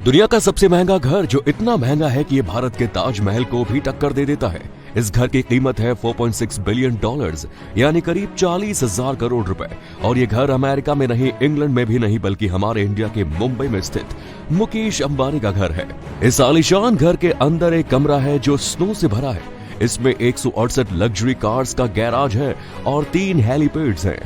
दुनिया का सबसे महंगा घर जो इतना महंगा है कि ये भारत के ताजमहल को भी टक्कर दे देता है। इस घर की कीमत है 4.6 बिलियन डॉलर्स यानी करीब 40,000 करोड़ रुपए। और ये घर अमेरिका में नहीं, इंग्लैंड में भी नहीं, बल्कि हमारे इंडिया के मुंबई में स्थित मुकेश अंबानी का घर है। इस आलीशान घर के अंदर एक कमरा है जो स्नो से भरा है। इसमें 168 लग्जरी कार्स का गैराज है और 3 हेलीपैड्स हैं।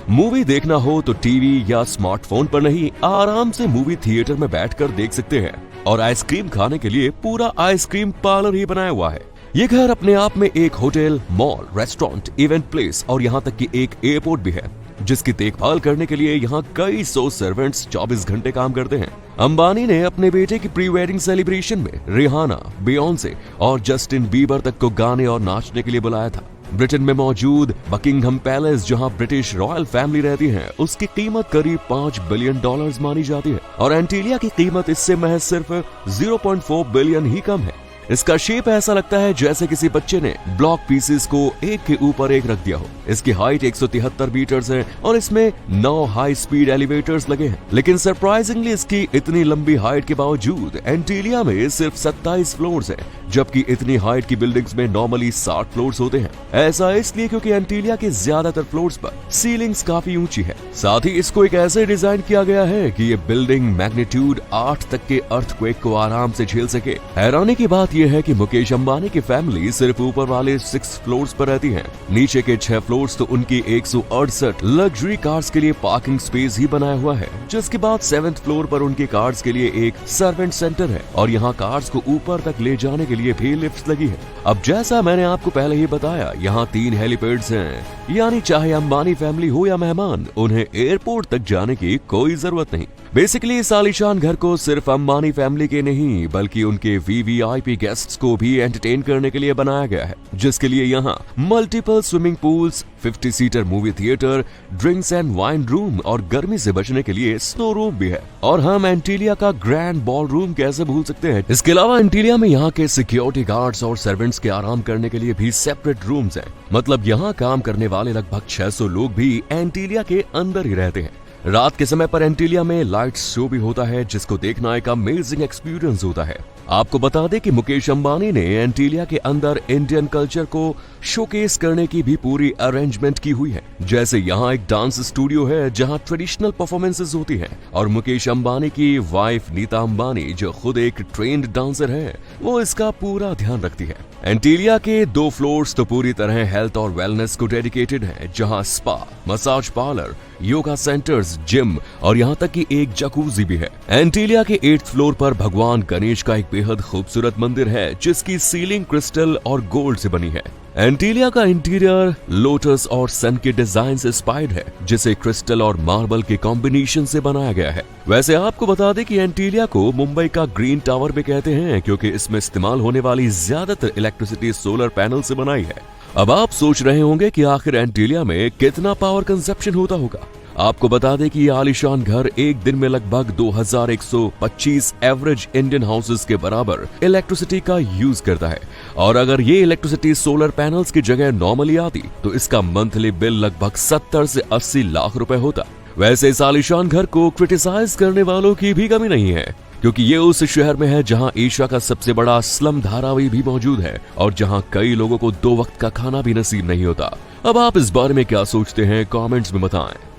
मूवी देखना हो तो टीवी या स्मार्टफोन पर नहीं, आराम से मूवी थिएटर में बैठकर देख सकते हैं। और आइसक्रीम खाने के लिए पूरा आइसक्रीम पार्लर ही बनाया हुआ है। ये घर अपने आप में एक hotel, mall, restaurant, event place और यहाँ तक कि एक एयरपोर्ट भी है, जिसकी देखभाल करने के लिए यहाँ कई 100 सर्वेंट्स 24 घंटे काम करते हैं। अंबानी ने अपने बेटे की प्री वेडिंग सेलिब्रेशन में रिहाना, बियोंसे और जस्टिन बीबर तक को गाने और नाचने के लिए बुलाया था। ब्रिटेन में मौजूद बकिंघम पैलेस, जहां ब्रिटिश रॉयल फैमिली रहती है, उसकी कीमत करीब 5 बिलियन डॉलर्स मानी जाती है। और एंटीलिया की कीमत इससे महज सिर्फ 0.4 बिलियन ही कम है। इसका शेप ऐसा लगता है जैसे किसी बच्चे ने ब्लॉक पीसेस को एक के ऊपर एक रख दिया हो। इसकी हाइट 173 मीटर्स है और इसमें 9 हाई स्पीड एलिवेटर्स लगे हैं। लेकिन सरप्राइजिंगली इसकी इतनी लंबी हाइट के बावजूद एंटीलिया में सिर्फ 27 फ्लोर्स हैं, जबकि इतनी हाइट की बिल्डिंग्स में नॉर्मली 60 फ्लोर्स होते हैं। ऐसा इसलिए क्योंकि एंटीलिया के ज्यादातर फ्लोर्स पर सीलिंग्स काफी ऊंची है। साथ ही इसको एक ऐसे डिजाइन किया गया है कि ये बिल्डिंग मैग्नीट्यूड 8 तक के अर्थक्वेक को आराम से झेल सके। हैरानी की बात यह है कि मुकेश अंबानी की फैमिली सिर्फ ऊपर वाले 6 फ्लोर्स पर रहती है। नीचे के 6 फ्लोर्स तो उनकी 168 लग्जरी कार्स के लिए पार्किंग स्पेस ही बनाया हुआ है, जिसके बाद 7th फ्लोर पर उनकी कार्स के लिए एक सर्वेंट सेंटर है और यहाँ कार्स को ऊपर तक ले जाने के लिए भी लिफ्ट लगी है। अब जैसा मैंने आपको पहले ही बताया, यहाँ 3 हेलीपैड्स हैं, यानी चाहे अंबानी फैमिली हो या मेहमान, उन्हें एयरपोर्ट तक जाने की कोई जरूरत नहीं। बेसिकली इस आलीशान घर को सिर्फ अंबानी फैमिली के नहीं, बल्कि उनके वीवीआईपी गेस्ट्स को भी एंटरटेन करने के लिए बनाया गया है, जिसके लिए यहाँ multiple swimming pools, 50 seater movie theatre, drinks and wine room और गर्मी से बचने के लिए स्नो रूम भी है। और हम एंटीलिया का ग्रैंड बॉल रूम कैसे भूल सकते हैं। इसके अलावा एंटीलिया में यहाँ के सिक्योरिटी गार्ड्स और सर्वेंट्स के आराम करने के लिए भी सेपरेट रूम्स हैं। मतलब यहाँ काम करने वाले लगभग 600 लोग भी एंटीलिया के अंदर ही रहते हैं। रात के समय पर एंटीलिया में लाइट शो भी होता है, जिसको देखना एक अमेजिंग एक्सपीरियंस होता है। आपको बता दें कि मुकेश अंबानी ने एंटीलिया के अंदर इंडियन कल्चर को शोकेस करने की भी पूरी अरेंजमेंट की हुई है। जैसे यहाँ एक डांस स्टूडियो है जहाँ ट्रेडिशनल परफॉर्मेंसेस होती है और मुकेश अंबानी की वाइफ नीता अंबानी, जो खुद एक ट्रेन्ड डांसर है, वो इसका पूरा ध्यान रखती है। एंटीलिया के 2 फ्लोर्स तो पूरी तरह हेल्थ और वेलनेस को डेडिकेटेड है, जहाँ spa, massage parlour, yoga centres, gym और यहाँ तक कि एक जकूजी भी है। एंटीलिया के 8th फ्लोर पर भगवान गणेश का एक बेहद खूबसूरत मंदिर है, जिसकी सीलिंग क्रिस्टल और गोल्ड से बनी है। एंटीलिया का इंटीरियर लोटस और सन के डिजाइन से इंस्पायर्ड है, जिसे क्रिस्टल और मार्बल के कॉम्बिनेशन से बनाया गया है। वैसे आपको बता दें कि एंटीलिया को मुंबई का ग्रीन टावर भी कहते हैं, क्योंकि इसमें इस्तेमाल होने वाली ज्यादातर इलेक्ट्रिसिटी सोलर पैनल से बनाई है। अब आप सोच रहे होंगे कि आखिर एंटीलिया में कितना पावर कंजप्शन होता होगा। आपको बता दें कि ये आलीशान घर एक दिन में लगभग 2125 एवरेज इंडियन हाउसेस के बराबर इलेक्ट्रिसिटी का यूज करता है। और अगर ये इलेक्ट्रिसिटी सोलर पैनल्स की जगह नॉर्मली आती तो इसका मंथली बिल लगभग 70 से 80 लाख रुपए होता। वैसे इस आलीशान घर को क्रिटिसाइज करने वालों की भी कमी नहीं है, क्योंकि ये उस शहर में है जहां एशिया का सबसे बड़ा स्लम धारावी भी मौजूद है और जहां कई लोगों को 2 वक्त का खाना भी नसीब नहीं होता। अब आप इस बारे में क्या सोचते हैं, कमेंट्स में बताएं।